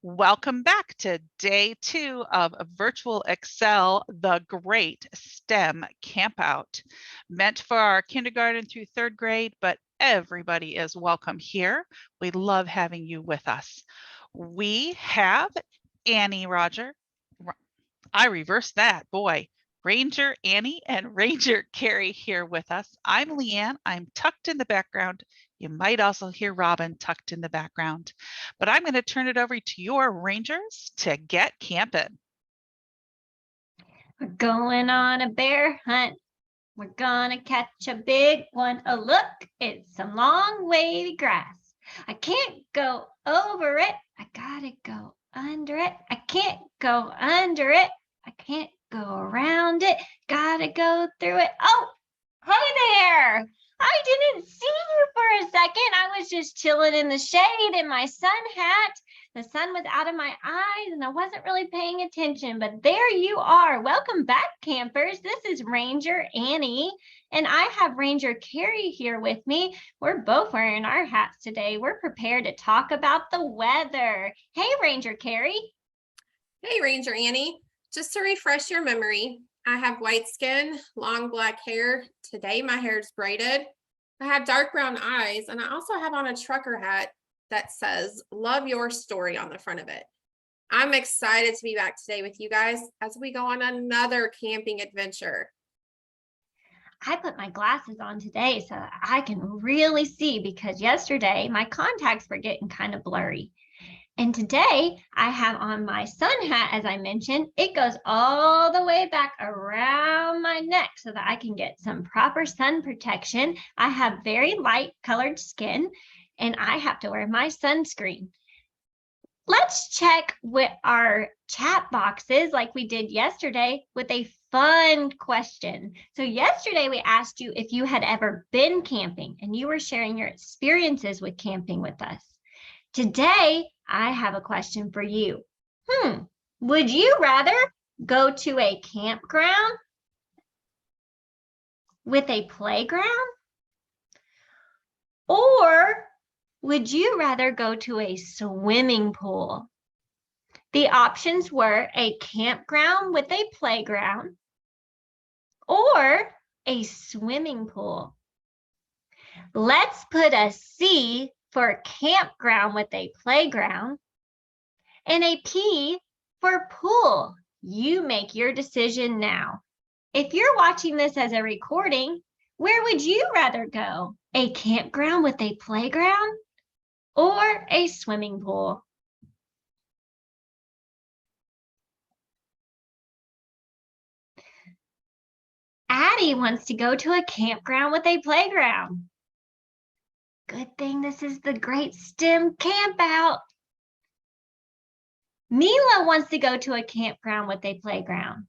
Welcome back to day 2 of Virtual ExCEL, the Great STEM Campout, meant for our kindergarten through 3rd grade, but everybody is welcome here. We love having you with us. We have Annie I reversed that, boy. Ranger Annie and Ranger Carrie here with us. I'm Leanne. I'm tucked in the background. You might also hear Robin tucked in the background, but I'm going to turn it over to your Rangers to get camping. We're going on a bear hunt. We're gonna catch a big one. Oh, look, it's some long wavy grass. I can't go over it. I gotta go under it. I can't go under it. I can't go around it. Gotta go through it. Oh, hey there. I didn't see you for a second. I was just chilling in the shade in my sun hat. The sun was out of my eyes and I wasn't really paying attention, but there you are. Welcome back, campers. This is Ranger Annie, and I have Ranger Carrie here with me. We're both wearing our hats today. We're prepared to talk about the weather. Hey, Ranger Carrie. Hey, Ranger Annie. Just to refresh your memory, I have white skin, long black hair. Today, my hair is braided. I have dark brown eyes, and I also have on a trucker hat that says, "Love your story" on the front of it. I'm excited to be back today with you guys as we go on another camping adventure. I put my glasses on today so that I can really see because yesterday my contacts were getting kind of blurry. And today I have on my sun hat, as I mentioned. It goes all the way back around my neck so that I can get some proper sun protection. I have very light colored skin and I have to wear my sunscreen. Let's check with our chat boxes like we did yesterday with a fun question. So yesterday we asked you if you had ever been camping and you were sharing your experiences with camping with us. Today, I have a question for you. Would you rather go to a campground with a playground? Or would you rather go to a swimming pool? The options were a campground with a playground or a swimming pool. Let's put a C for campground with a playground and a P for pool. You make your decision now. If you're watching this as a recording, where would you rather go? A campground with a playground or a swimming pool? Addie wants to go to a campground with a playground. Good thing this is the Great STEM Campout. Mila wants to go to a campground with a playground.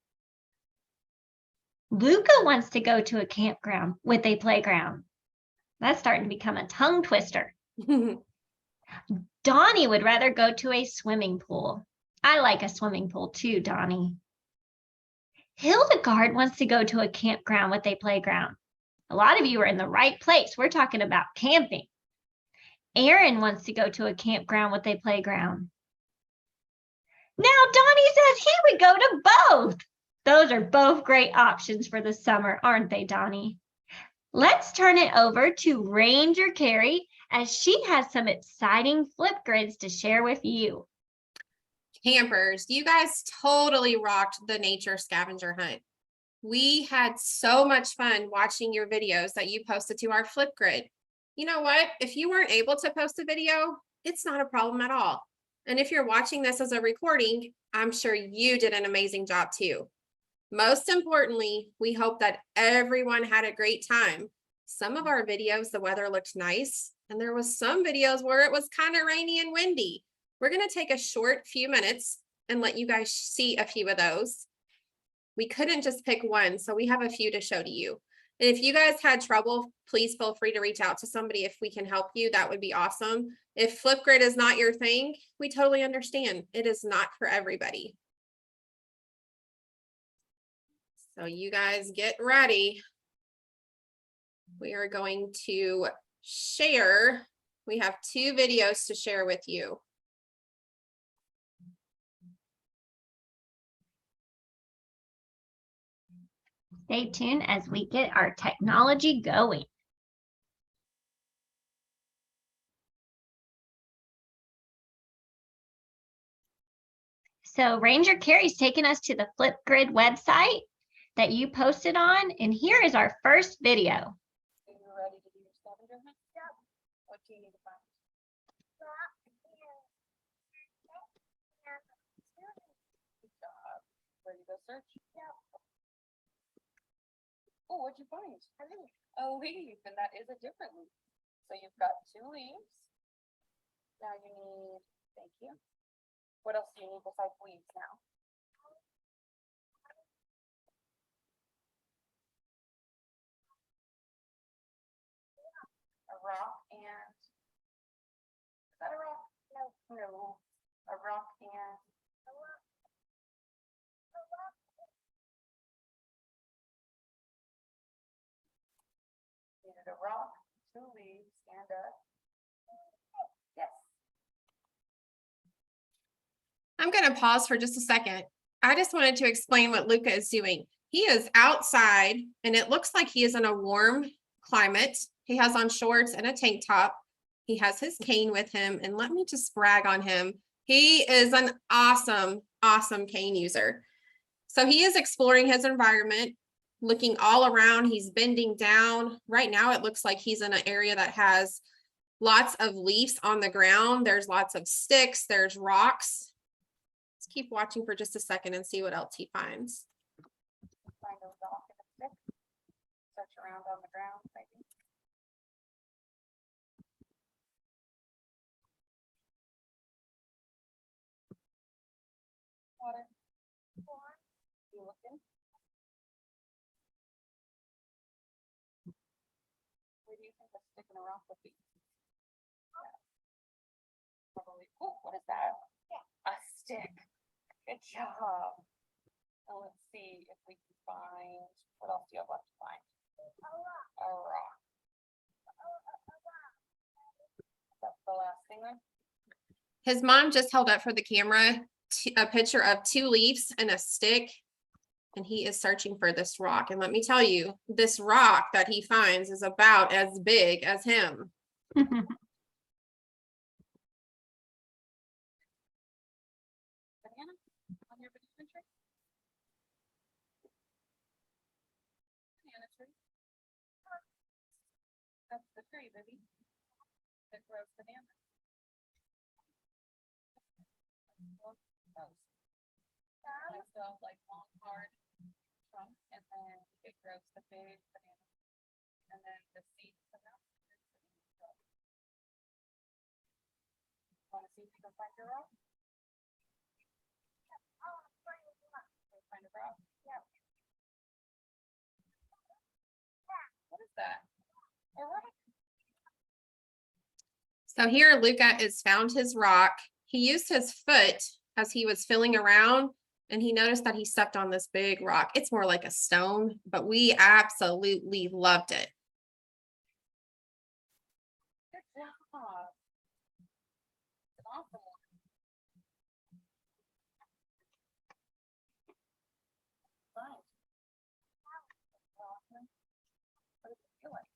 Luca wants to go to a campground with a playground. That's starting to become a tongue twister. Donnie would rather go to a swimming pool. I like a swimming pool too, Donnie. Hildegard wants to go to a campground with a playground. A lot of you are in the right place. We're talking about camping. Aaron wants to go to a campground with a playground. Now Donnie says he would go to both. Those are both great options for the summer, aren't they, Donnie? Let's turn it over to Ranger Carrie as she has some exciting flip grids to share with you. Campers, you guys totally rocked the nature scavenger hunt. We had so much fun watching your videos that you posted to our Flipgrid. You know what? If you weren't able to post a video, it's not a problem at all. And if you're watching this as a recording, I'm sure you did an amazing job too. Most importantly, we hope that everyone had a great time. Some of our videos, the weather looked nice, and there was some videos where it was kind of rainy and windy. We're going to take a short few minutes and let you guys see a few of those. We couldn't just pick one, so we have a few to show to you. And if you guys had trouble, please feel free to reach out to somebody if we can help you. That would be awesome. If Flipgrid is not your thing, we totally understand. It is not for everybody. So you guys get ready. We are going to share. We have 2 videos to share with you. Stay tuned as we get our technology going. So Ranger Carrie's taken us to the Flipgrid website that you posted on, and here is our first video. Are you ready to do your scavenger hunt? Yep. What do you need to find? Good job. Ready to go search? Yep. Oh, what'd you find? A leaf, and that is a different leaf. So you've got 2 leaves. Now you need, thank you. What else do you need besides leaves now? A rock and, is that a rock? No. No. A rock and. Needed a rock, 2 leaves, and a. Yes. I'm going to pause for just a second. I just wanted to explain what Luca is doing. He is outside and it looks like he is in a warm climate. He has on shorts and a tank top. He has his cane with him, and let me just brag on him. He is an awesome, awesome cane user. So he is exploring his environment, looking all around. He's bending down. Right now, it looks like he's in an area that has lots of leaves on the ground. There's lots of sticks. There's rocks. Let's keep watching for just a second and see what else he finds. Find a rock and a stick. Search around on the ground, maybe. Water. You looking? Where do you think a stick and a rock would be? Yeah. Probably. Oh, what is that? Yeah. A stick. Good job. Now let's see if we can find, what else do you have left to find? A rock. That's the last thing then? His mom just held up for the camera a picture of 2 leaves and a stick, and he is searching for this rock. And let me tell you, this rock that he finds is about as big as him. Banana on your banana tree? Banana tree. That's the tree, baby. That grows bananas. So like long, hard trunk, and then it grows the big banana, and then the seeds come out. Want to see if you can find your rock? Find a rock? Yeah. What is that? A rock. So here Luca has found his rock. He used his foot as he was feeling around, and he noticed that he stepped on this big rock. It's more like a stone, but we absolutely loved it. Good job. Awesome. What does it feel like?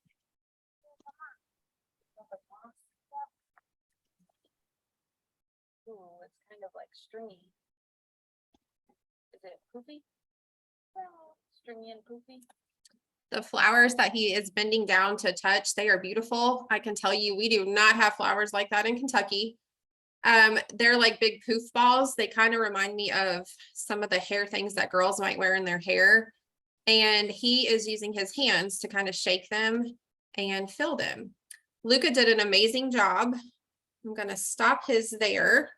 Ooh, it's kind of like stringy. Is it poofy? Stringy and poofy? The flowers that he is bending down to touch, they are beautiful. I can tell you, we do not have flowers like that in Kentucky. They're like big poof balls. They kind of remind me of some of the hair things that girls might wear in their hair. And he is using his hands to kind of shake them and fill them. Luca did an amazing job. I'm going to stop his there.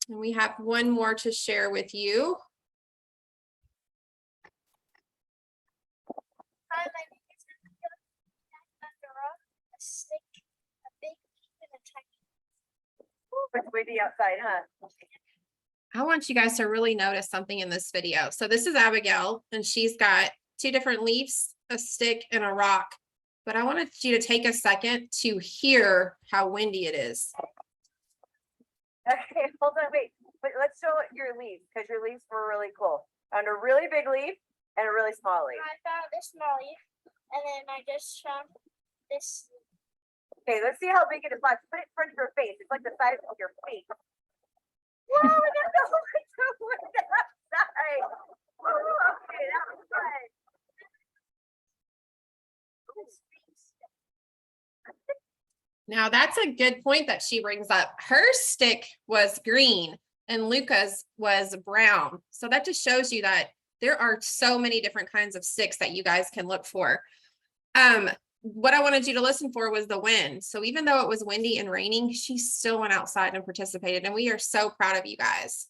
And we have one more to share with you. Hi, my name is Abigail. A stick, a big and a tiny. It's windy outside, huh? I want you guys to really notice something in this video. So this is Abigail, and she's got 2 different leaves, a stick, and a rock. But I wanted you to take a second to hear how windy it is. Okay, hold on, wait. But let's show your leaves, because your leaves were really cool. Found a really big leaf And a really small leaf. I found this small leaf, and then I just found this. Okay, let's see how big it is. Let's put it in front of your face. It's like the size of your face. Whoa, I got the whole way to that side. Whoa, okay, that was fun. Now that's a good point that she brings up. Her stick was green and Luca's was brown. So that just shows you that there are so many different kinds of sticks that you guys can look for. What I wanted you to listen for was the wind. So even though it was windy and raining, she still went outside and participated. And we are so proud of you guys.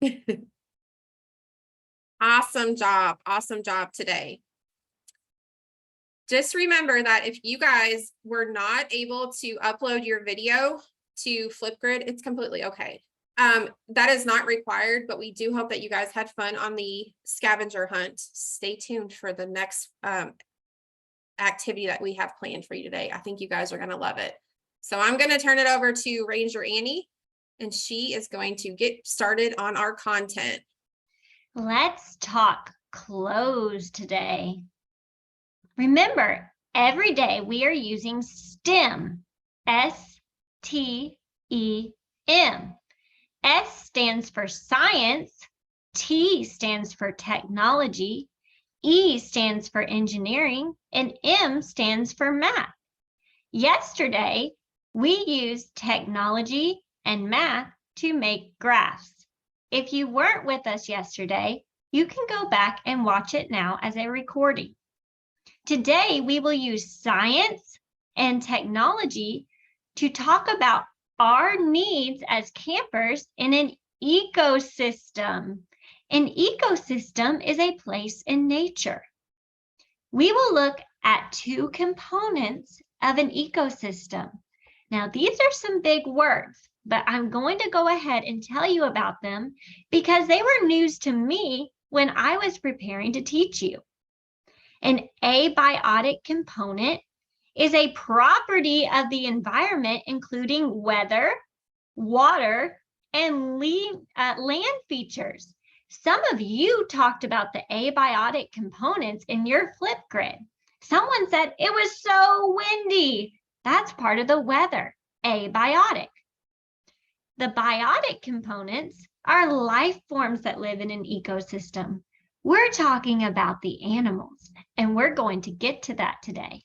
It is. Awesome job. Awesome job today. Just remember that if you guys were not able to upload your video to Flipgrid, it's completely okay. That is not required, but we do hope that you guys had fun on the scavenger hunt. Stay tuned for the next activity that we have planned for you today. I think you guys are going to love it. So I'm going to turn it over to Ranger Annie, and she is going to get started on our content. Let's talk clothes today. Remember, every day we are using STEM, S-T-E-M. S stands for science, T stands for technology, E stands for engineering, and M stands for math. Yesterday, we used technology and math to make graphs. If you weren't with us yesterday, you can go back and watch it now as a recording. Today, we will use science and technology to talk about our needs as campers in an ecosystem. An ecosystem is a place in nature. We will look at two components of an ecosystem. Now, these are some big words, but I'm going to go ahead and tell you about them because they were news to me when I was preparing to teach you. An abiotic component is a property of the environment, including weather, water, and land features. Some of you talked about the abiotic components in your Flipgrid. Someone said it was so windy. That's part of the weather, abiotic. The biotic components are life forms that live in an ecosystem. We're talking about the animals, and we're going to get to that today.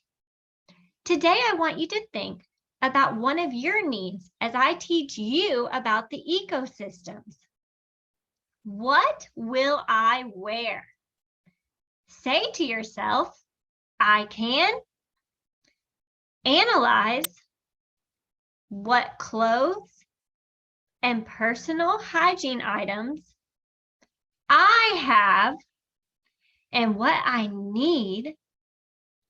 Today, I want you to think about one of your needs as I teach you about the ecosystems. What will I wear? Say to yourself, I can analyze what clothes and personal hygiene items I have and what I need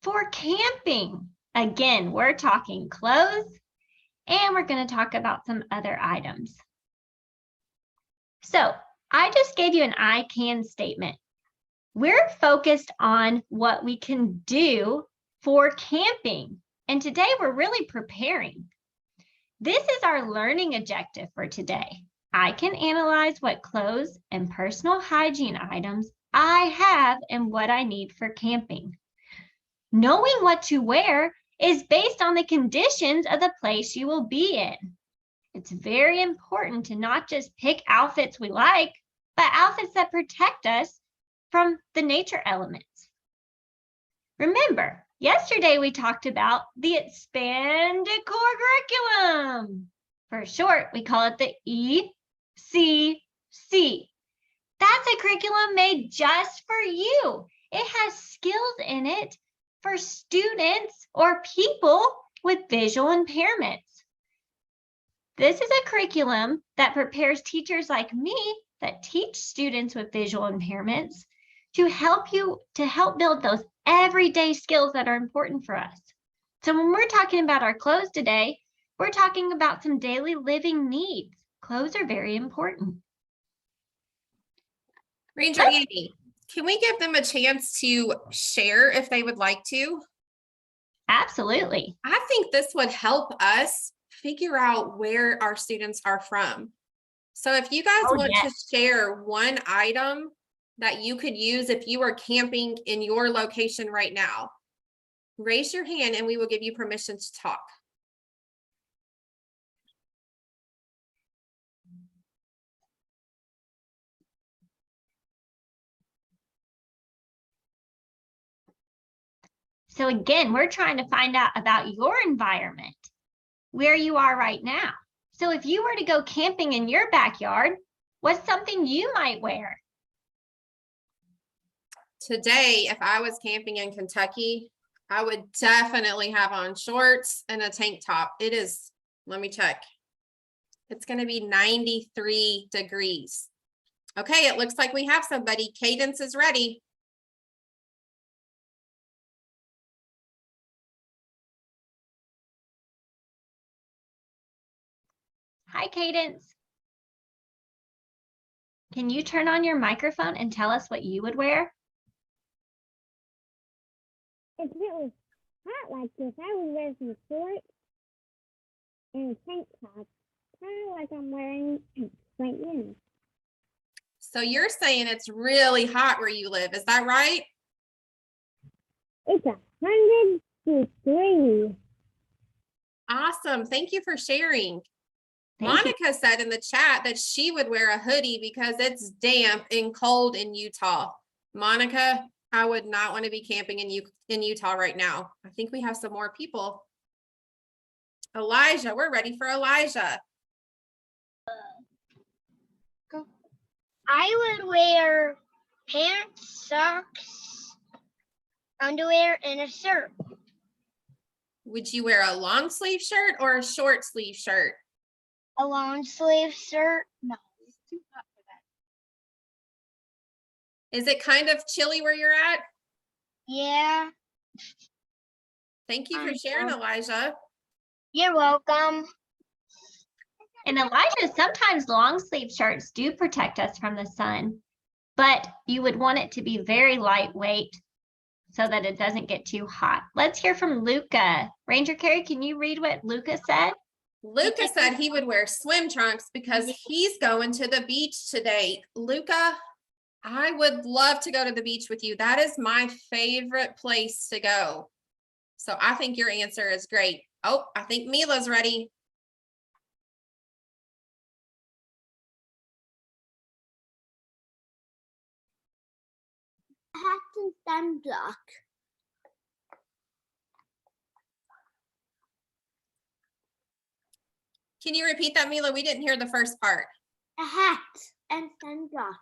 for camping. Again, we're talking clothes and we're going to talk about some other items. So I just gave you an I can statement. We're focused on what we can do for camping. And today we're really preparing. This is our learning objective for today. I can analyze what clothes and personal hygiene items I have and what I need for camping. Knowing what to wear is based on the conditions of the place you will be in. It's very important to not just pick outfits we like, but outfits that protect us from the nature elements. Remember, yesterday we talked about the expanded core curriculum. For short, we call it the ECC. That's a curriculum made just for you. It has skills in it for students or people with visual impairments. This is a curriculum that prepares teachers like me that teach students with visual impairments to help build those everyday skills that are important for us. So when we're talking about our clothes today, we're talking about some daily living needs. Clothes are very important. Ranger Annie, can we give them a chance to share if they would like to? Absolutely. I think this would help us figure out where our students are from. So if you guys Oh, want yes. to share one item that you could use if you were camping in your location right now, raise your hand and we will give you permission to talk. So again, we're trying to find out about your environment, where you are right now. So if you were to go camping in your backyard, what's something you might wear? Today, if I was camping in Kentucky, I would definitely have on shorts and a tank top. It is, let me check. It's going to be 93 degrees. Okay, it looks like we have somebody. Cadence is ready. Hi, Cadence. Can you turn on your microphone and tell us what you would wear? If it was hot like this, I would wear some shorts and a tank top, kind of like I'm wearing right now. So you're saying it's really hot where you live. Is that right? It's 100 degrees. Awesome. Thank you for sharing. Thank you. Monica said in the chat that she would wear a hoodie because it's damp and cold in Utah. Monica, I would not want to be camping in Utah right now. I think we have some more people. Elijah, we're ready for Elijah. I would wear pants, socks, underwear, and a shirt. Would you wear a long sleeve shirt or a short sleeve shirt? A long sleeve shirt. No, it's too hot for that. Is it kind of chilly where you're at? Yeah, Thank you for sharing, Elijah. you're welcome. And Elijah, sometimes long sleeve shirts do protect us from the sun, but you would want it to be very lightweight so that it doesn't get too hot. Let's hear from Luca. Ranger Carrie, can you read what Luca said? Luca said he would wear swim trunks because he's going to the beach today. Luca, I would love to go to the beach with you. That is my favorite place to go. So I think your answer is great. Oh, I think Mila's ready. Hat and sunblock. Can you repeat that, Mila? We didn't hear the first part. A hat and sunblock.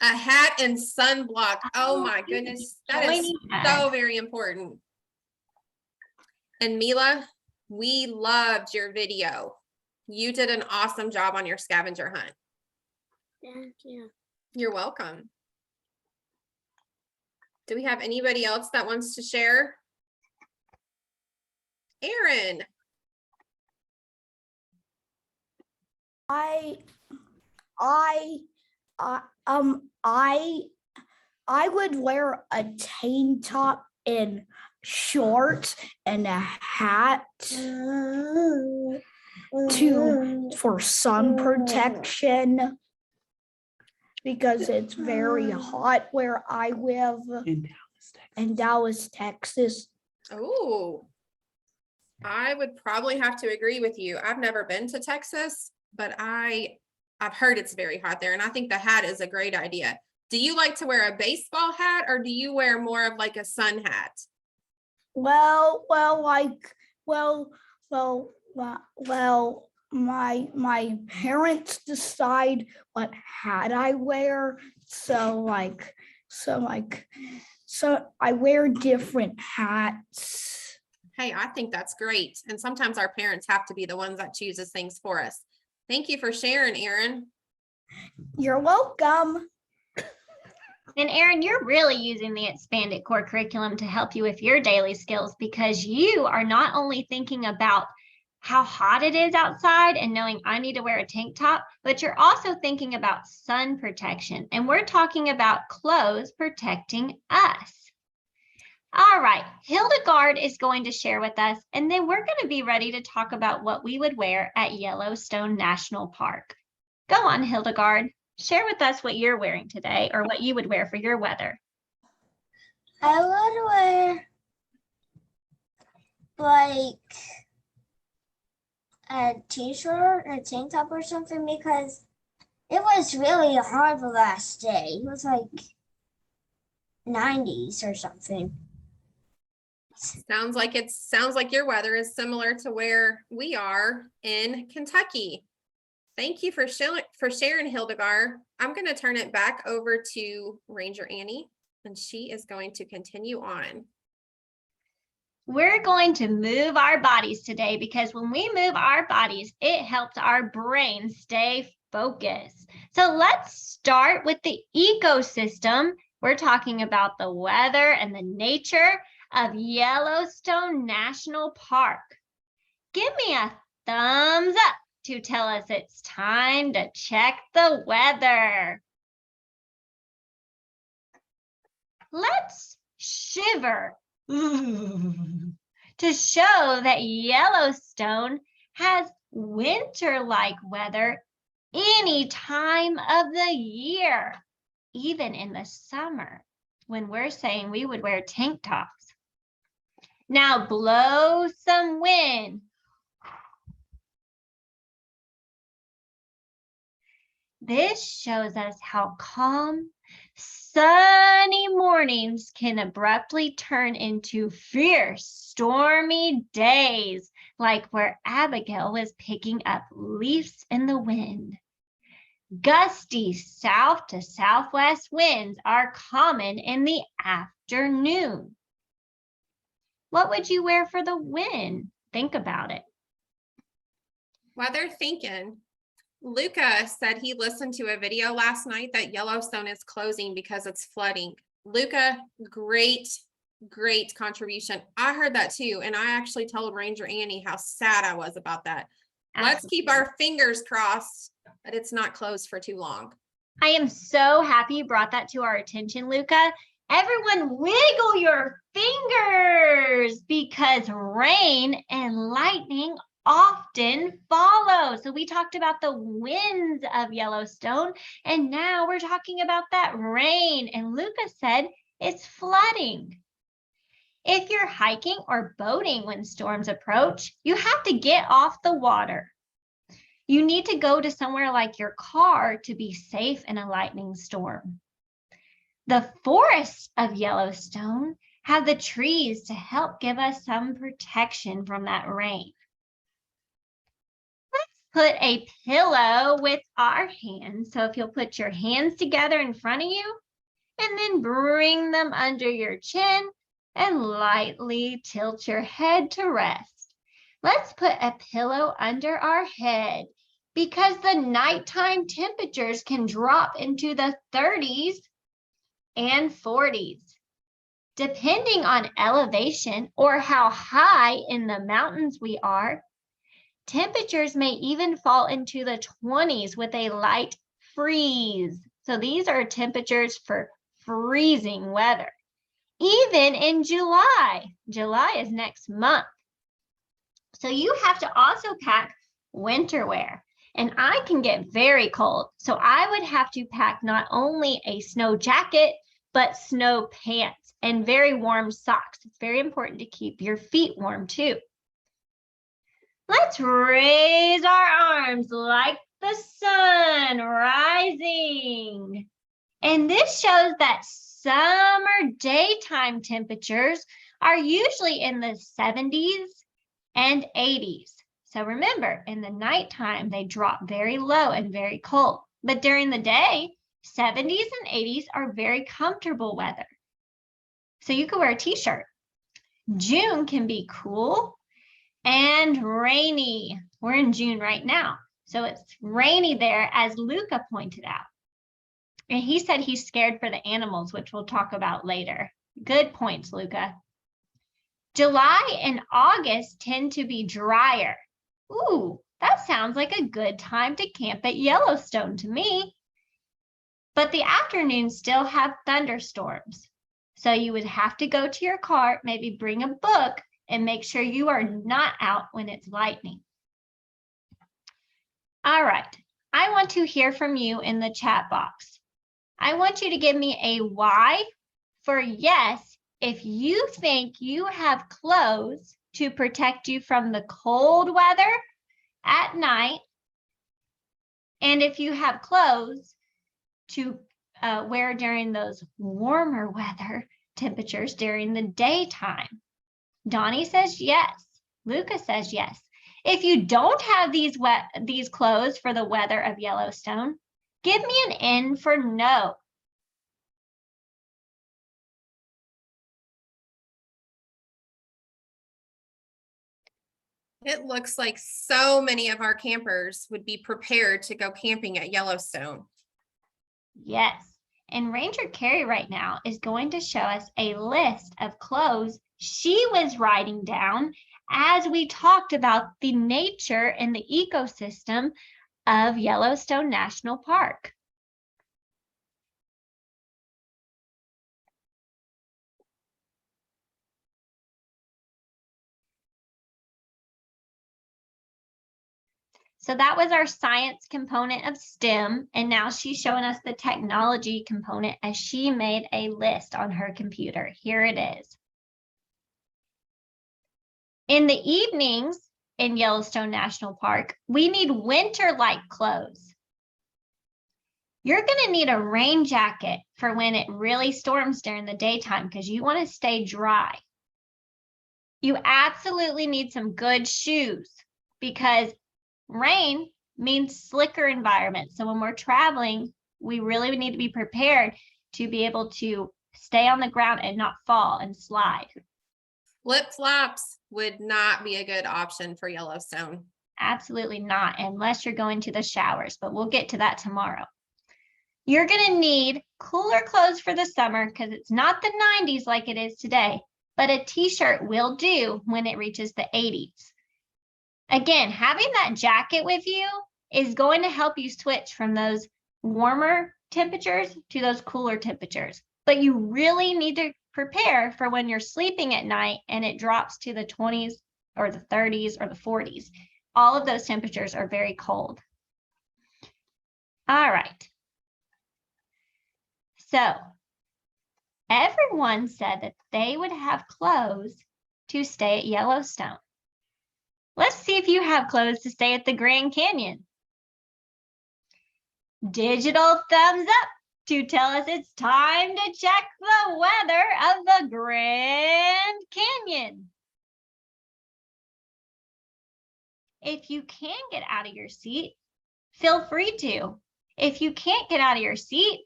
A hat and sunblock. Oh my goodness. That is Joining so us. very important. And Mila, we loved your video. You did an awesome job on your scavenger hunt. Thank you. You're welcome. Do we have anybody else that wants to share? Aaron. I would wear a tank top and shorts and a hat for sun protection because it's very hot where I live in Dallas, Texas. Oh, I would probably have to agree with you. I've never been to Texas, but I've heard it's very hot there, and I think the hat is a great idea. Do you like to wear a baseball hat or do you wear more of like a sun hat? My parents decide what hat I wear, so I wear different hats. Hey, I think that's great. And sometimes our parents have to be the ones that chooses things for us. Thank you for sharing, Aaron. You're welcome. And Aaron, you're really using the expanded core curriculum to help you with your daily skills because you are not only thinking about how hot it is outside and knowing I need to wear a tank top, but you're also thinking about sun protection. And we're talking about clothes protecting us. All right, Hildegard is going to share with us, and then we're going to be ready to talk about what we would wear at Yellowstone National Park. Go on, Hildegard. Share with us what you're wearing today or what you would wear for your weather. I would wear like a t-shirt or a tank top or something because it was really hard the last day. It was like 90s or something. Sounds like your weather is similar to where we are in Kentucky. Thank you for sharing, Hildegard. I'm going to turn it back over to Ranger Annie, and she is going to continue on. We're going to move our bodies today because when we move our bodies, it helps our brain stay focused. So let's start with the ecosystem. We're talking about the weather and the nature of Yellowstone National Park. Give me a thumbs up to tell us it's time to check the weather. Let's shiver to show that Yellowstone has winter-like weather any time of the year, even in the summer when we're saying we would wear tank tops. Now blow some wind. This shows us how calm, sunny mornings can abruptly turn into fierce, stormy days, like where Abigail was picking up leaves in the wind. Gusty south to southwest winds are common in the afternoon. What would you wear for the wind? Think about it. While they're thinking, Luca said he listened to a video last night that Yellowstone is closing because it's flooding. Luca, great contribution. I heard that too, and I actually told Ranger Annie how sad I was about that. Let's keep our fingers crossed that it's not closed for too long. I am so happy you brought that to our attention, Luca. Everyone wiggle your fingers because rain and lightning often follow. So we talked about the winds of Yellowstone, and now we're talking about that rain. And Luca said it's flooding. If you're hiking or boating when storms approach, you have to get off the water. You need to go to somewhere like your car to be safe in a lightning storm. The forests of Yellowstone have the trees to help give us some protection from that rain. Let's put a pillow with our hands. So if you'll put your hands together in front of you and then bring them under your chin and lightly tilt your head to rest. Let's put a pillow under our head because the nighttime temperatures can drop into the 30s and 40s. Depending on elevation or how high in the mountains we are, temperatures may even fall into the 20s with a light freeze. So these are temperatures for freezing weather. Even in July. July is next month. So you have to also pack winter wear. And I can get very cold. So I would have to pack not only a snow jacket, but snow pants and very warm socks. It's very important to keep your feet warm too. Let's raise our arms like the sun rising. And this shows that summer daytime temperatures are usually in the 70s and 80s. So remember, in the nighttime, they drop very low and very cold. But during the day, 70s and 80s are very comfortable weather. So you could wear a t-shirt. June can be cool and rainy. We're in June right now. So it's rainy there, as Luca pointed out. And he said he's scared for the animals, which we'll talk about later. Good points, Luca. July and August tend to be drier. Ooh, that sounds like a good time to camp at Yellowstone to me. But the afternoons still have thunderstorms. So you would have to go to your car, maybe bring a book, and make sure you are not out when it's lightning. All right, I want to hear from you in the chat box. I want you to give me a Y for yes if you think you have clothes to protect you from the cold weather at night, and if you have clothes to wear during those warmer weather temperatures during the daytime. Donnie says yes. Lucas says yes. If you don't have these clothes for the weather of Yellowstone, give me an N for no. It looks like so many of our campers would be prepared to go camping at Yellowstone. Yes. And Ranger Carrie right now is going to show us a list of clothes she was writing down as we talked about the nature and the ecosystem of Yellowstone National Park. So that was our science component of STEM, and now she's showing us the technology component as she made a list on her computer. Here it is. In the evenings in Yellowstone National Park, we need winter-like clothes. You're going to need a rain jacket for when it really storms during the daytime because you want to stay dry. You absolutely need some good shoes because rain means slicker environment. So when we're traveling, we really need to be prepared to be able to stay on the ground and not fall and slide. Flip-flops would not be a good option for Yellowstone. Absolutely not, unless you're going to the showers, but we'll get to that tomorrow. You're going to need cooler clothes for the summer because it's not the 90s like it is today, but a t-shirt will do when it reaches the 80s. Again, having that jacket with you is going to help you switch from those warmer temperatures to those cooler temperatures. But you really need to prepare for when you're sleeping at night and it drops to the 20s or the 30s or the 40s. All of those temperatures are very cold. All right. So everyone said that they would have clothes to stay at Yellowstone. Let's see if you have clothes to stay at the Grand Canyon. Digital thumbs up to tell us it's time to check the weather of the Grand Canyon. If you can get out of your seat, feel free to. If you can't get out of your seat,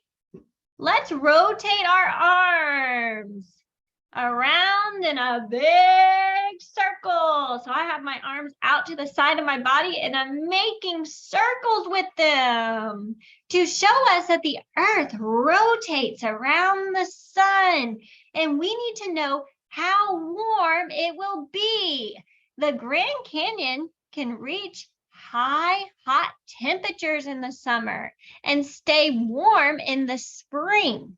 let's rotate our arms around in a big circle. So I have my arms out to the side of my body and I'm making circles with them to show us that the earth rotates around the sun and we need to know how warm it will be. The Grand Canyon can reach high, hot temperatures in the summer and stay warm in the spring.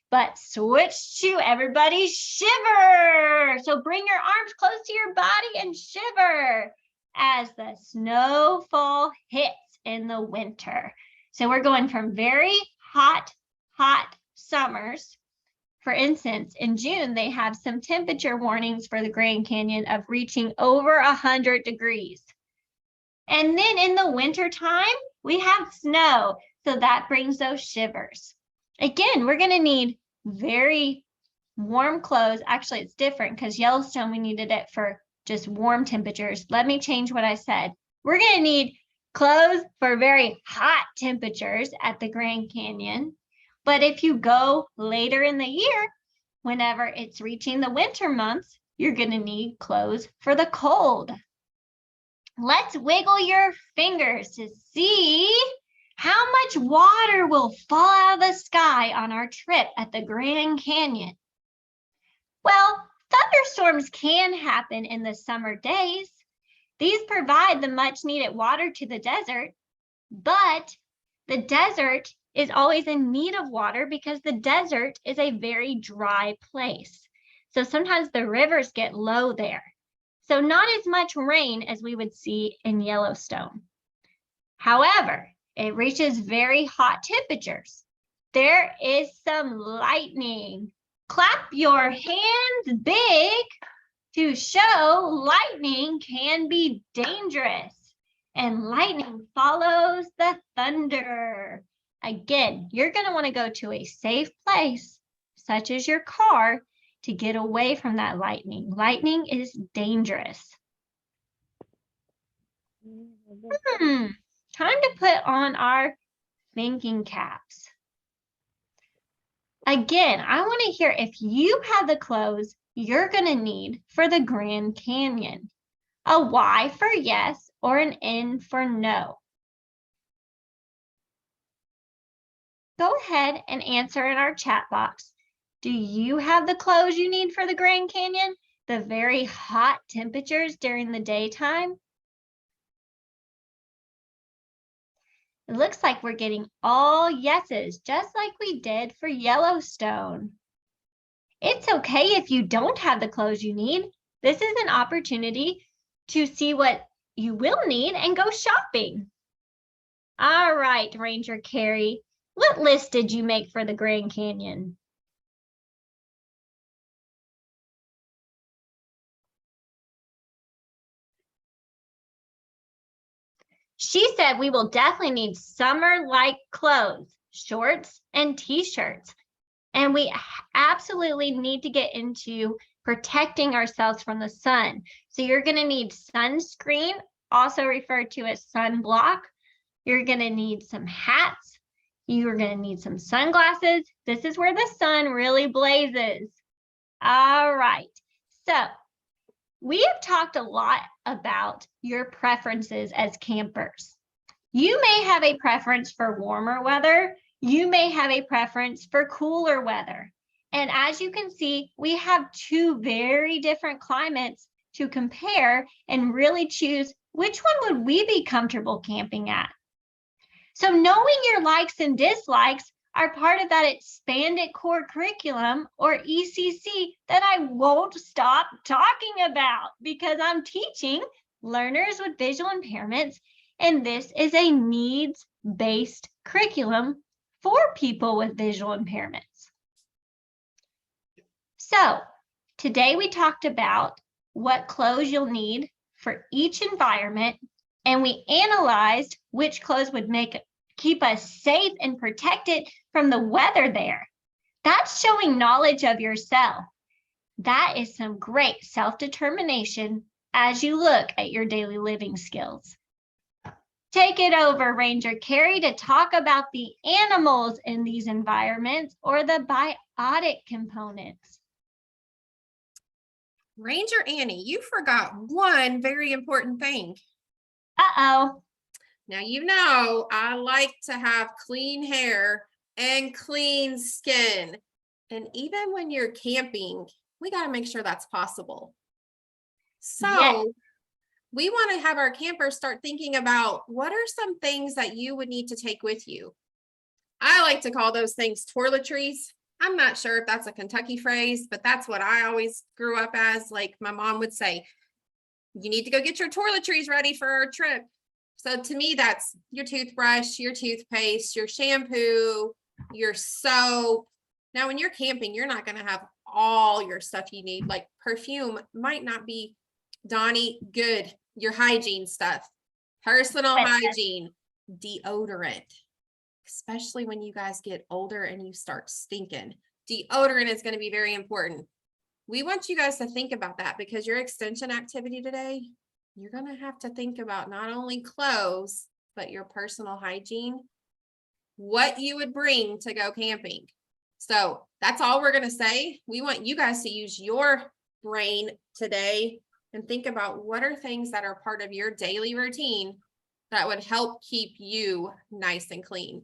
But switch to everybody shiver. So bring your arms close to your body and shiver as the snowfall hits in the winter. So we're going from very hot, hot summers. For instance, in June, they have some temperature warnings for the Grand Canyon of reaching over 100 degrees. And then in the winter time, we have snow. So that brings those shivers. Again, we're going to need very warm clothes. Actually, it's different because Yellowstone, we needed it for just warm temperatures. Let me change what I said. We're going to need clothes for very hot temperatures at the Grand Canyon. But if you go later in the year, whenever it's reaching the winter months, you're going to need clothes for the cold. Let's wiggle your fingers to see how much water will fall out of the sky on our trip at the Grand Canyon. Well, thunderstorms can happen in the summer days. These provide the much needed water to the desert, but the desert is always in need of water because the desert is a very dry place. So sometimes the rivers get low there. So not as much rain as we would see in Yellowstone. However, it reaches very hot temperatures. There is some lightning. Clap your hands big to show lightning can be dangerous. And lightning follows the thunder. Again, you're going to want to go to a safe place, such as your car, to get away from that lightning. Lightning is dangerous. Time to put on our thinking caps. Again, I want to hear if you have the clothes you're going to need for the Grand Canyon. A Y for yes or an N for no. Go ahead and answer in our chat box. Do you have the clothes you need for the Grand Canyon? The very hot temperatures during the daytime? It looks like we're getting all yeses, just like we did for Yellowstone. It's okay if you don't have the clothes you need. This is an opportunity to see what you will need and go shopping. All right, Ranger Carrie, what list did you make for the Grand Canyon? She said we will definitely need summer-like clothes, shorts and t-shirts. And we absolutely need to get into protecting ourselves from the sun. So you're going to need sunscreen, also referred to as sunblock. You're going to need some hats. You're going to need some sunglasses. This is where the sun really blazes. All right. So we have talked a lot about your preferences as campers. You may have a preference for warmer weather. You may have a preference for cooler weather. And as you can see, we have two very different climates to compare and really choose which one would we be comfortable camping at. So knowing your likes and dislikes are part of that expanded core curriculum, or ECC, that I won't stop talking about because I'm teaching learners with visual impairments, and this is a needs-based curriculum for people with visual impairments. So today we talked about what clothes you'll need for each environment, and we analyzed which clothes would keep us safe and protected from the weather there. That's showing knowledge of yourself. That is some great self-determination as you look at your daily living skills. Take it over, Ranger Carrie, to talk about the animals in these environments, or the biotic components. Ranger Annie, you forgot one very important thing. Uh-oh. Now, you know, I like to have clean hair and clean skin. And even when you're camping, we got to make sure that's possible. So Yes. we want to have our campers start thinking about what are some things that you would need to take with you. I like to call those things toiletries. I'm not sure if that's a Kentucky phrase, but that's what I always grew up as. Like my mom would say, you need to go get your toiletries ready for our trip. So to me, that's your toothbrush, your toothpaste, your shampoo, your soap. Now, when you're camping, you're not going to have all your stuff you need. Like perfume might not be, Donnie, good. Your hygiene stuff, personal hygiene, deodorant, especially when you guys get older and you start stinking. Deodorant is going to be very important. We want you guys to think about that because your extension activity today, you're going to have to think about not only clothes, but your personal hygiene, what you would bring to go camping. So that's all we're going to say. We want you guys to use your brain today and think about what are things that are part of your daily routine that would help keep you nice and clean.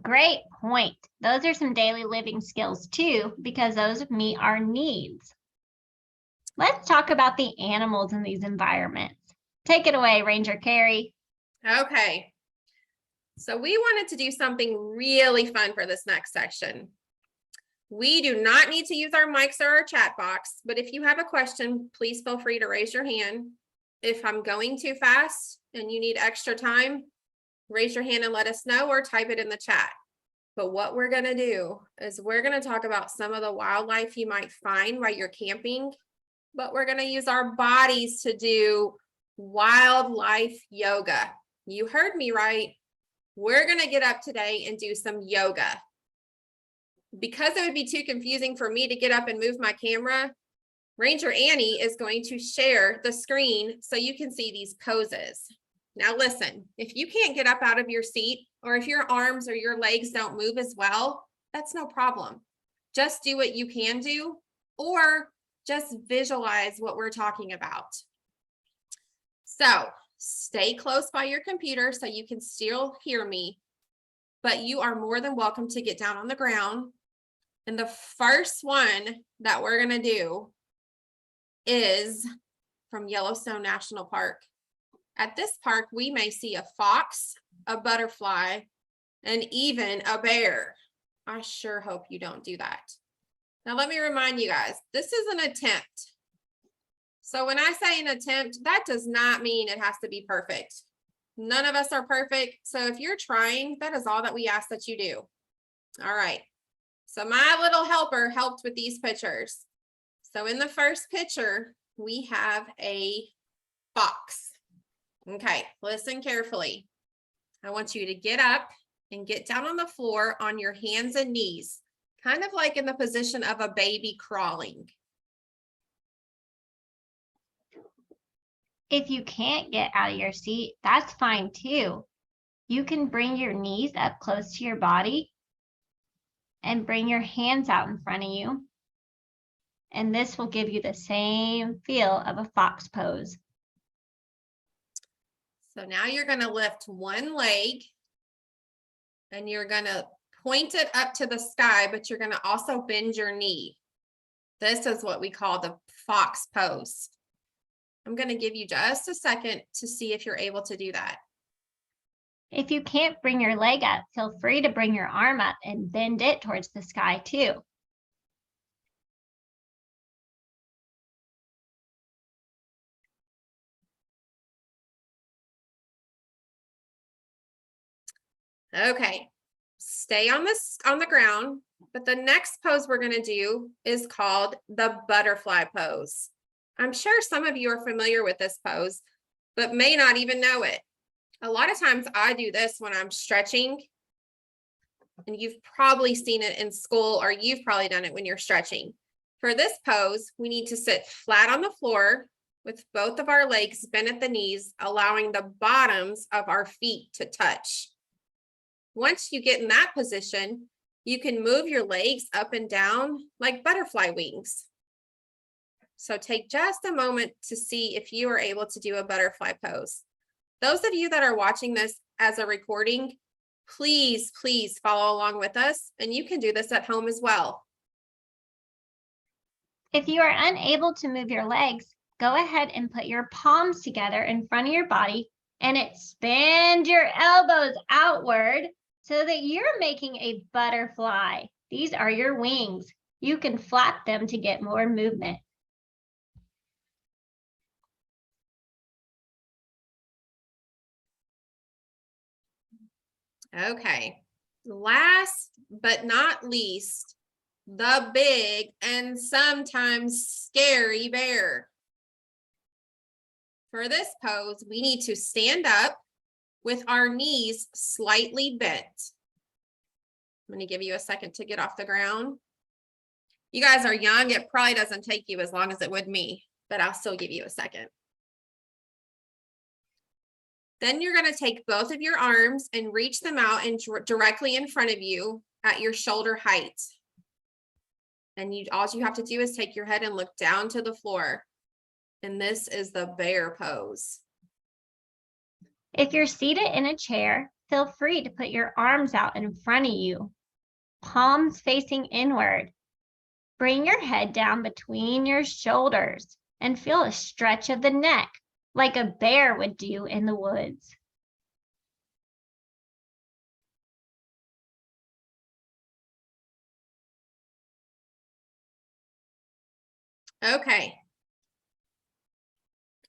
Great point. Those are some daily living skills too, because those meet our needs. Let's talk about the animals in these environments. Take it away, Ranger Carrie. Okay. So we wanted to do something really fun for this next section. We do not need to use our mics or our chat box, but if you have a question, please feel free to raise your hand. If I'm going too fast and you need extra time, raise your hand and let us know or type it in the chat. But what we're gonna do is we're gonna talk about some of the wildlife you might find while you're camping, but we're gonna use our bodies to do wildlife yoga. You heard me right. We're gonna get up today and do some yoga. Because it would be too confusing for me to get up and move my camera, Ranger Annie is going to share the screen so you can see these poses. Now listen, if you can't get up out of your seat, or if your arms or your legs don't move as well, that's no problem. Just do what you can do, or just visualize what we're talking about. So stay close by your computer so you can still hear me, but you are more than welcome to get down on the ground. And the first one that we're gonna do is from Yellowstone National Park. At this park, we may see a fox, a butterfly, and even a bear. I sure hope you don't do that. Now, let me remind you guys, this is an attempt. So when I say an attempt, that does not mean it has to be perfect. None of us are perfect. So if you're trying, that is all that we ask that you do. All right. So my little helper helped with these pictures. So in the first picture, we have a fox. Okay, listen carefully. I want you to get up and get down on the floor on your hands and knees, kind of like in the position of a baby crawling. If you can't get out of your seat, that's fine too. You can bring your knees up close to your body and bring your hands out in front of you. And this will give you the same feel of a fox pose. So now you're going to lift one leg and you're going to point it up to the sky, but you're going to also bend your knee. This is what we call the fox pose. I'm going to give you just a second to see if you're able to do that. If you can't bring your leg up, feel free to bring your arm up and bend it towards the sky too. Okay, stay on the ground, but the next pose we're going to do is called the butterfly pose. I'm sure some of you are familiar with this pose, but may not even know it. A lot of times I do this when I'm stretching, and you've probably seen it in school, or you've probably done it when you're stretching. For this pose, we need to sit flat on the floor with both of our legs bent at the knees, allowing the bottoms of our feet to touch. Once you get in that position, you can move your legs up and down like butterfly wings. So take just a moment to see if you are able to do a butterfly pose. Those of you that are watching this as a recording, please, please follow along with us, and you can do this at home as well. If you are unable to move your legs, go ahead and put your palms together in front of your body and expand your elbows outward so that you're making a butterfly. These are your wings. You can flap them to get more movement. Okay, last but not least, the big and sometimes scary bear. For this pose, we need to stand up with our knees slightly bent. I'm going to give you a second to get off the ground. You guys are young. It probably doesn't take you as long as it would me, but I'll still give you a second. Then you're going to take both of your arms and reach them out and directly in front of you at your shoulder height. And all you have to do is take your head and look down to the floor. And this is the bear pose. If you're seated in a chair, feel free to put your arms out in front of you, palms facing inward. Bring your head down between your shoulders and feel a stretch of the neck, like a bear would do in the woods. Okay.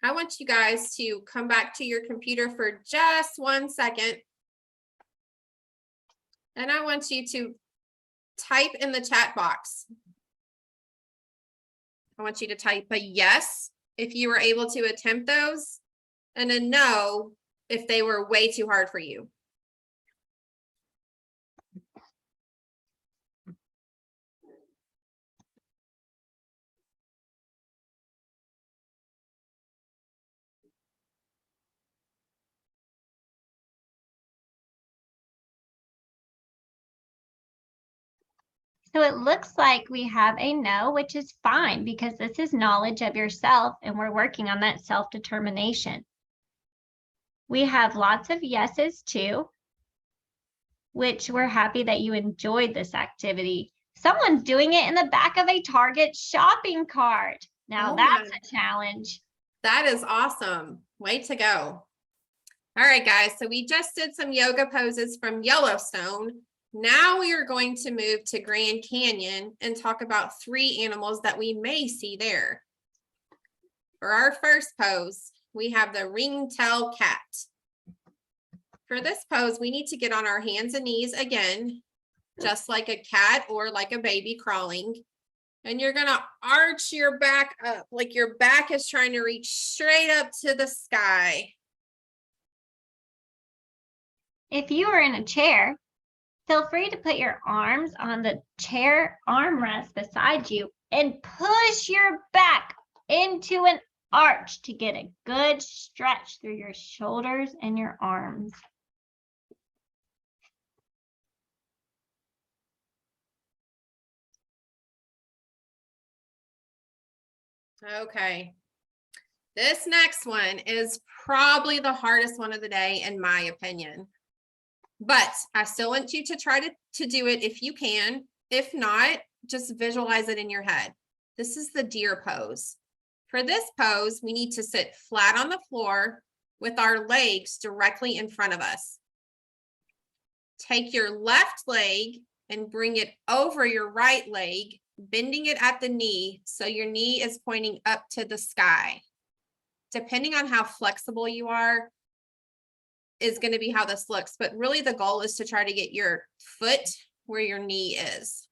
I want you guys to come back to your computer for just 1 second. And I want you to type in the chat box. I want you to type a yes if you were able to attempt those, and a no if they were way too hard for you. So it looks like we have a no, which is fine because this is knowledge of yourself and we're working on that self-determination. We have lots of yeses too, which we're happy that you enjoyed this activity. Someone's doing it in the back of a Target shopping cart. Now that's a challenge. That is awesome. Way to go. All right, guys. So we just did some yoga poses from Yellowstone. Now we are going to move to Grand Canyon and talk about 3 animals that we may see there. For our first pose, we have the ring-tailed cat. For this pose, we need to get on our hands and knees again, just like a cat or like a baby crawling. And you're gonna arch your back up, like your back is trying to reach straight up to the sky. If you are in a chair, feel free to put your arms on the chair armrest beside you and push your back into an arch to get a good stretch through your shoulders and your arms. Okay. This next one is probably the hardest one of the day, in my opinion. But I still want you to try to do it if you can. If not, just visualize it in your head. This is the deer pose. For this pose, we need to sit flat on the floor with our legs directly in front of us. Take your left leg and bring it over your right leg, bending it at the knee so your knee is pointing up to the sky. Depending on how flexible you are, is going to be how this looks, but really the goal is to try to get your foot where your knee is.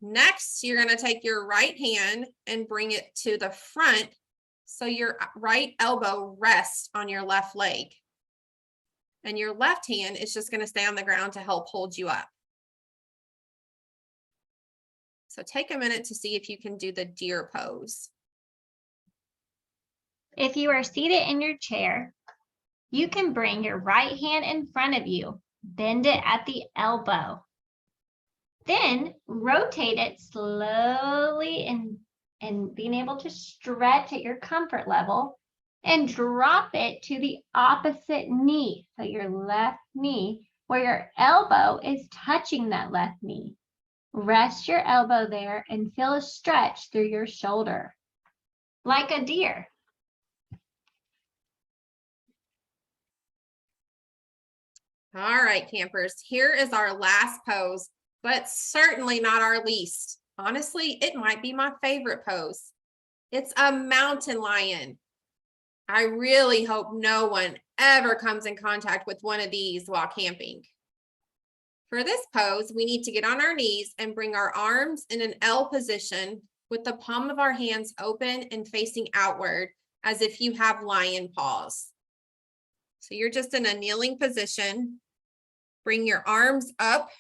Next, you're going to take your right hand and bring it to the front so your right elbow rests on your left leg. And your left hand is just going to stay on the ground to help hold you up. So take a minute to see if you can do the deer pose. If you are seated in your chair, you can bring your right hand in front of you, bend it at the elbow. Then rotate it slowly and being able to stretch at your comfort level and drop it to the opposite knee. So your left knee, where your elbow is touching that left knee. Rest your elbow there and feel a stretch through your shoulder, like a deer. All right, campers, here is our last pose, but certainly not our least. Honestly, it might be my favorite pose. It's a mountain lion. I really hope no one ever comes in contact with one of these while camping. For this pose, we need to get on our knees and bring our arms in an L position with the palm of our hands open and facing outward as if you have lion paws. So you're just in a kneeling position. Bring your arms up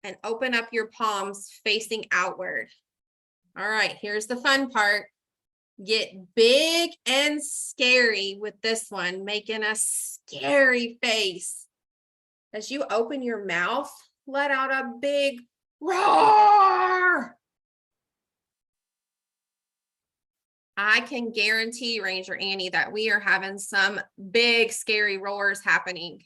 and open up your palms facing outward. All right, here's the fun part. Get big and scary with this one, making a scary face. As you open your mouth, let out a big roar. I can guarantee, Ranger Annie, that we are having some big scary roars happening.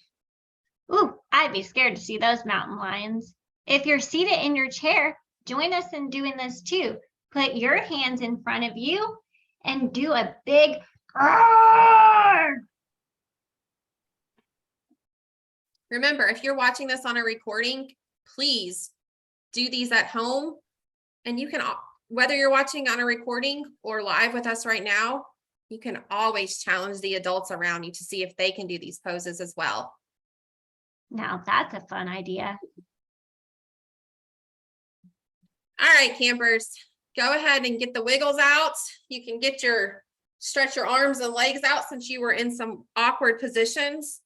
Ooh, I'd be scared to see those mountain lions. If you're seated in your chair, join us in doing this too. Put your hands in front of you and do a big roar. Remember, if you're watching this on a recording, please do these at home. And you can whether you're watching on a recording or live with us right now, you can always challenge the adults around you to see if they can do these poses as well. Now that's a fun idea. All right, campers, go ahead and get the wiggles out. You can stretch your arms and legs out since you were in some awkward positions.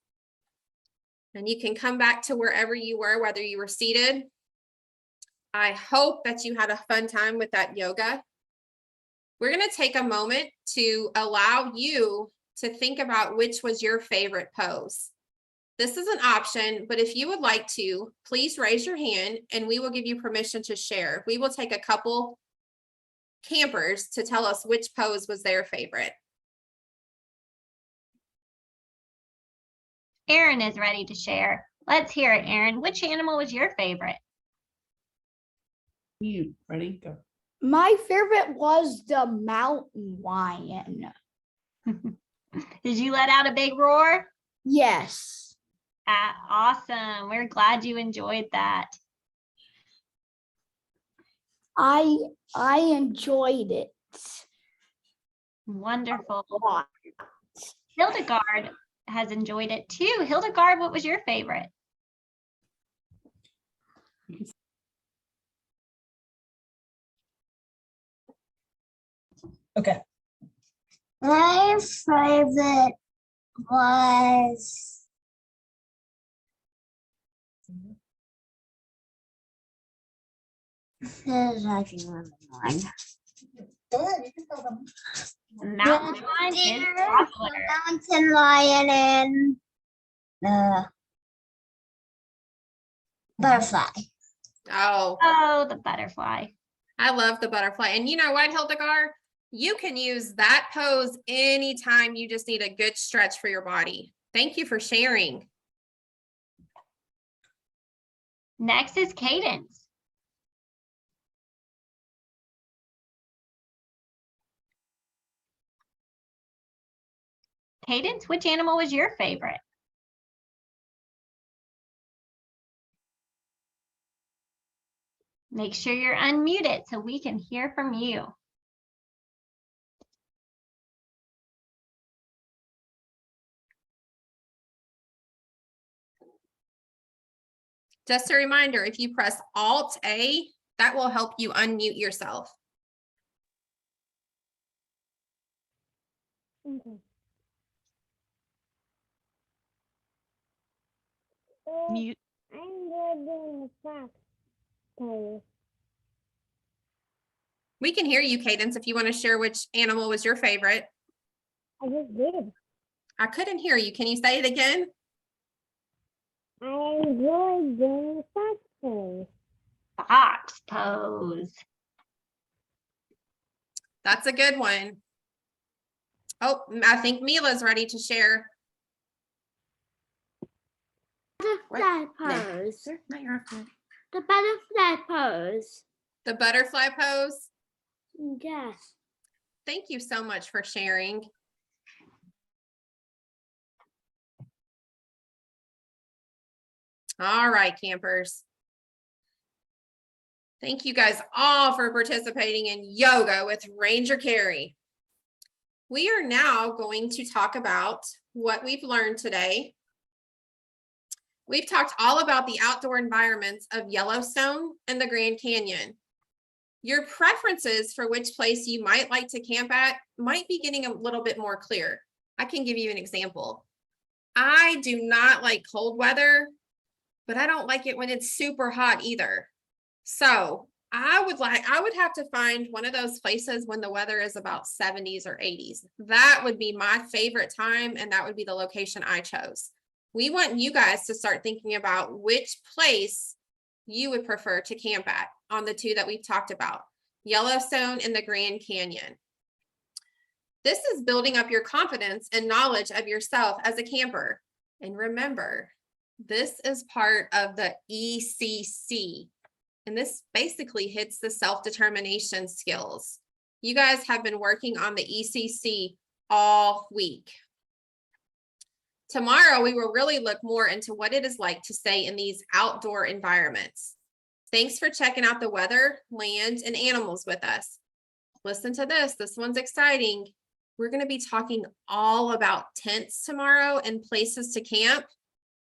And you can come back to wherever you were, whether you were seated. I hope that you had a fun time with that yoga. We're going to take a moment to allow you to think about which was your favorite pose. This is an option, but if you would like to, please raise your hand and we will give you permission to share. We will take a couple campers to tell us which pose was their favorite. Erin is ready to share. Let's hear it, Erin. Which animal was your favorite? You ready? Go. My favorite was the mountain lion. Did you let out a big roar? Yes. Awesome. We're glad you enjoyed that. I enjoyed it. Wonderful. a lot. Hildegard has enjoyed it too. Hildegard, what was your favorite? Okay. My favorite was there's actually one. Go ahead, you can tell them. Mountain lion is popular. Mountain lion and the butterfly. Oh, the butterfly. I love the butterfly. And you know what, Hildegard? You can use that pose anytime you just need a good stretch for your body. Thank you for sharing. Next is Cadence. Cadence, which animal was your favorite? Make sure you're unmuted so we can hear from you. Just a reminder, if you press Alt-A, that will help you unmute yourself. Okay. Mute. I'm good doing the fox pose. We can hear you, Cadence, if you want to share which animal was your favorite. I just did. I couldn't hear you. Can you say it again? I enjoyed doing the fox pose. Fox pose. That's a good one. Oh, I think Mila's ready to share. Butterfly pose. Not your fault. The butterfly pose. The butterfly pose. Yes. Thank you so much for sharing. All right, campers. Thank you guys all for participating in yoga with Ranger Carrie. We are now going to talk about what we've learned today. We've talked all about the outdoor environments of Yellowstone and the Grand Canyon. Your preferences for which place you might like to camp at might be getting a little bit more clear. I can give you an example. I do not like cold weather, but I don't like it when it's super hot either. So I would have to find one of those places when the weather is about 70s or 80s. That would be my favorite time, and that would be the location I chose. We want you guys to start thinking about which place you would prefer to camp at on the two that we've talked about, Yellowstone and the Grand Canyon. This is building up your confidence and knowledge of yourself as a camper. And remember, this is part of the ECC. And this basically hits the self-determination skills. You guys have been working on the ECC all week. Tomorrow, we will really look more into what it is like to stay in these outdoor environments. Thanks for checking out the weather, land, and animals with us. Listen to this. This one's exciting. We're going to be talking all about tents tomorrow and places to camp.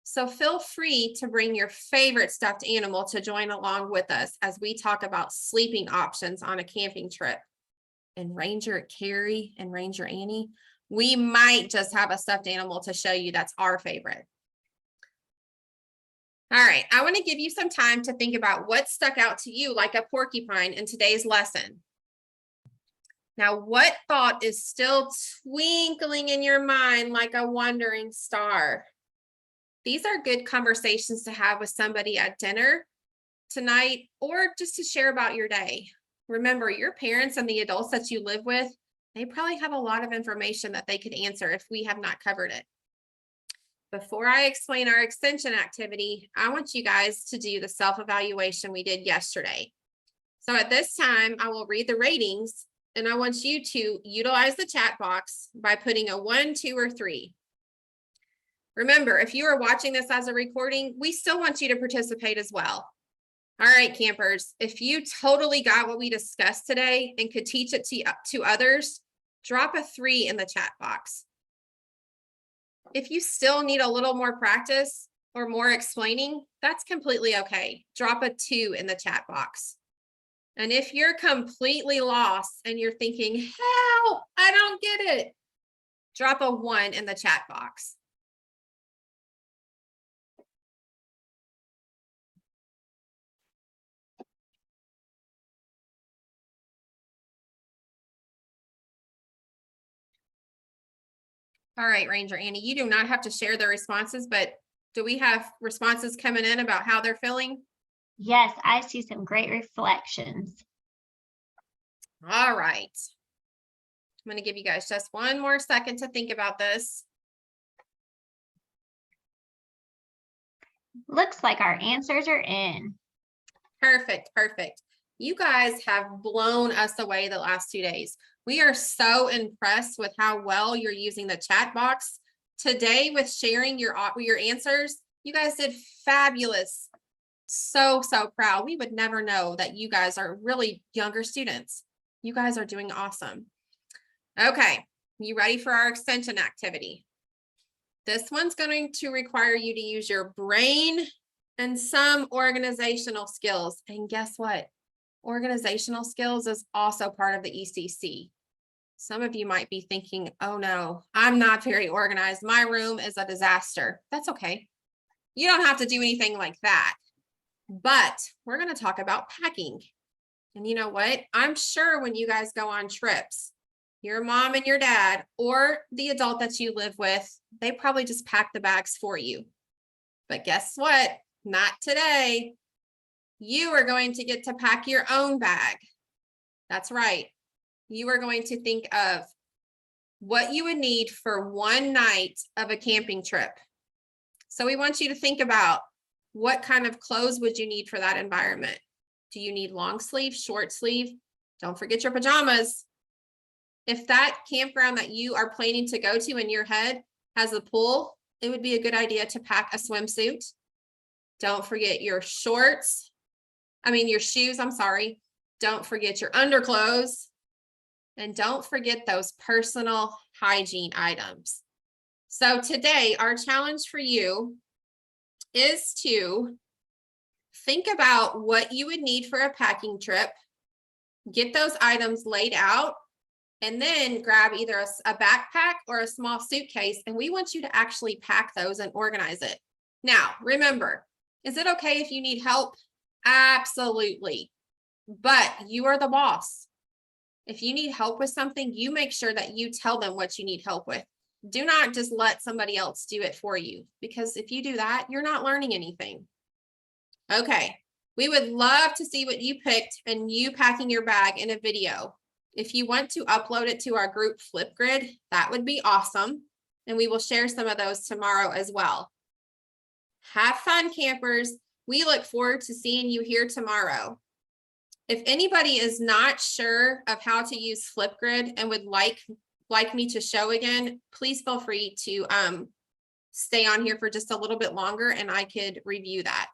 So feel free to bring your favorite stuffed animal to join along with us as we talk about sleeping options on a camping trip. And Ranger Carrie and Ranger Annie, we might just have a stuffed animal to show you that's our favorite. All right, I want to give you some time to think about what stuck out to you like a porcupine in today's lesson. Now, what thought is still twinkling in your mind like a wandering star? These are good conversations to have with somebody at dinner tonight, or just to share about your day. Remember, your parents and the adults that you live with, they probably have a lot of information that they could answer if we have not covered it. Before I explain our extension activity, I want you guys to do the self-evaluation we did yesterday. So at this time, I will read the ratings, and I want you to utilize the chat box by putting a 1, 2, or 3. Remember, if you are watching this as a recording, we still want you to participate as well. All right, campers, if you totally got what we discussed today and could teach it to others, drop a 3 in the chat box. If you still need a little more practice or more explaining, that's completely okay. Drop a 2 in the chat box. And if you're completely lost and you're thinking, help, I don't get it, drop a 1 in the chat box. All right, Ranger Annie, you do not have to share the responses, but do we have responses coming in about how they're feeling? Yes, I see some great reflections. All right. I'm going to give you guys just one more second to think about this. Looks like our answers are in. Perfect, perfect. You guys have blown us away the last 2 days. We are so impressed with how well you're using the chat box today with sharing your answers. You guys did fabulous. So proud. We would never know that you guys are really younger students. You guys are doing awesome. Okay, you ready for our extension activity? This one's going to require you to use your brain and some organizational skills. And guess what? Organizational skills is also part of the ECC. Some of you might be thinking, oh no, I'm not very organized. My room is a disaster. That's okay. You don't have to do anything like that. But we're going to talk about packing. And you know what? I'm sure when you guys go on trips, your mom and your dad or the adult that you live with, they probably just pack the bags for you. But guess what? Not today. You are going to get to pack your own bag. That's right. You are going to think of what you would need for one night of a camping trip. So we want you to think about what kind of clothes would you need for that environment? Do you need long sleeve, short sleeve? Don't forget your pajamas. If that campground that you are planning to go to in your head has a pool, it would be a good idea to pack a swimsuit. Don't forget your shoes, I'm sorry. Don't forget your underclothes. And don't forget those personal hygiene items. So today, our challenge for you is to think about what you would need for a packing trip, get those items laid out, and then grab either a backpack or a small suitcase, and we want you to actually pack those and organize it. Now, remember, is it okay if you need help? Absolutely. But you are the boss. If you need help with something, you make sure that you tell them what you need help with. Do not just let somebody else do it for you, because if you do that, you're not learning anything. Okay, we would love to see what you picked and you packing your bag in a video. If you want to upload it to our group Flipgrid, that would be awesome. And we will share some of those tomorrow as well. Have fun, campers. We look forward to seeing you here tomorrow. If anybody is not sure of how to use Flipgrid and would like me to show again, please feel free to stay on here for just a little bit longer and I could review that.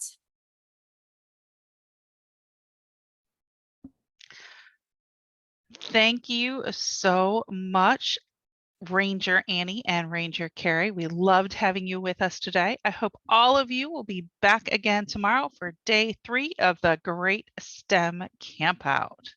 Thank you so much, Ranger Annie and Ranger Carrie. We loved having you with us today. I hope all of you will be back again tomorrow for day 3 of the Great STEM Campout.